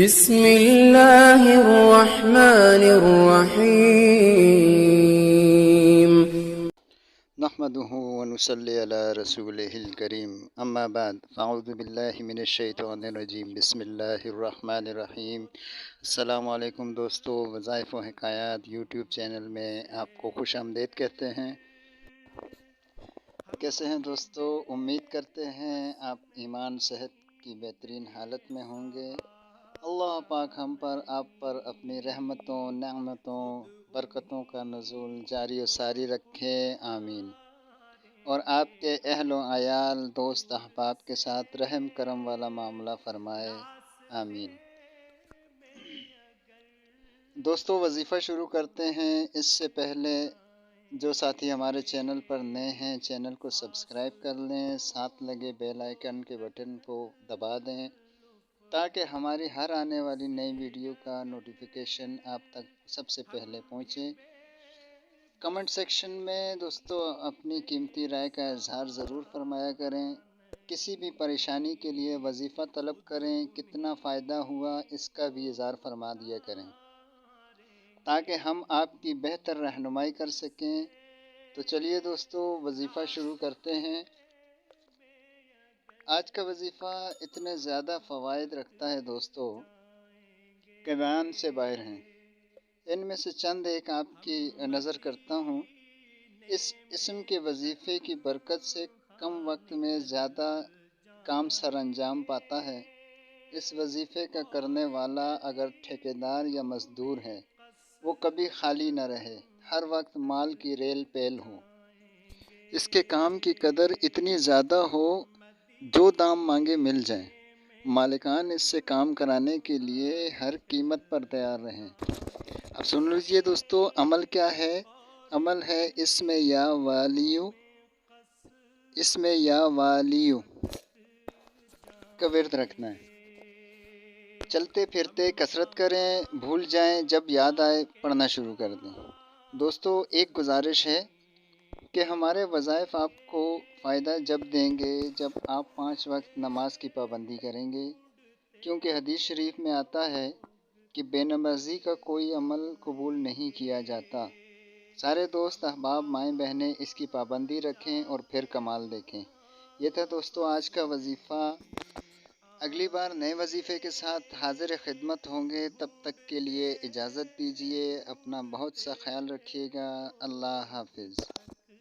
بسم اللہ الرحمن الرحیم نحمده ونصلي على رسوله الكريم اما بعد فاعوذ باللہ من الشیطان الرجیم بسم اللہ الرحمن الرحیم۔ السلام علیکم دوستو، وظائف و حکایات یوٹیوب چینل میں آپ کو خوش آمدید کہتے ہیں۔ کیسے ہیں دوستو؟ امید کرتے ہیں آپ ایمان صحت کی بہترین حالت میں ہوں گے۔ اللہ پاک ہم پر آپ پر اپنی رحمتوں، نعمتوں، برکتوں کا نزول جاری و ساری رکھے، آمین۔ اور آپ کے اہل و عیال، دوست احباب کے ساتھ رحم کرم والا معاملہ فرمائے، آمین۔ دوستو وظیفہ شروع کرتے ہیں۔ اس سے پہلے جو ساتھی ہمارے چینل پر نئے ہیں، چینل کو سبسکرائب کر لیں، ساتھ لگے بیل آئیکن کے بٹن کو دبا دیں تاکہ ہماری ہر آنے والی نئی ویڈیو کا نوٹیفیکیشن آپ تک سب سے پہلے پہنچے۔ کمنٹ سیکشن میں دوستو اپنی قیمتی رائے کا اظہار ضرور فرمایا کریں۔ کسی بھی پریشانی کے لیے وظیفہ طلب کریں، کتنا فائدہ ہوا اس کا بھی اظہار فرما دیا کریں تاکہ ہم آپ کی بہتر رہنمائی کر سکیں۔ تو چلیے دوستو وظیفہ شروع کرتے ہیں۔ آج کا وظیفہ اتنے زیادہ فوائد رکھتا ہے دوستو کہ بیان سے باہر ہیں۔ ان میں سے چند ایک آپ کی نظر کرتا ہوں۔ اس اسم کے وظیفے کی برکت سے کم وقت میں زیادہ کام سر انجام پاتا ہے۔ اس وظیفے کا کرنے والا اگر ٹھیکیدار یا مزدور ہے، وہ کبھی خالی نہ رہے، ہر وقت مال کی ریل پیل ہو۔ اس کے کام کی قدر اتنی زیادہ ہو، جو دام مانگے مل جائیں۔ مالکان اس سے کام کرانے کے لیے ہر قیمت پر تیار رہیں۔ اب سن لیجیے دوستو، عمل کیا ہے؟ عمل ہے اسم یا والیو کا ورد رکھنا ہے۔ چلتے پھرتے کثرت کریں، بھول جائیں، جب یاد آئے پڑھنا شروع کر دیں۔ دوستو ایک گزارش ہے کہ ہمارے وظائف آپ کو فائدہ جب دیں گے جب آپ 5 وقت نماز کی پابندی کریں گے، کیونکہ حدیث شریف میں آتا ہے کہ بے نمازی کا کوئی عمل قبول نہیں کیا جاتا۔ سارے دوست احباب، مائیں بہنیں اس کی پابندی رکھیں اور پھر کمال دیکھیں۔ یہ تھا دوستو آج کا وظیفہ۔ اگلی بار نئے وظیفے کے ساتھ حاضر خدمت ہوں گے، تب تک کے لیے اجازت دیجیے۔ اپنا بہت سا خیال رکھیے گا۔ اللہ حافظ۔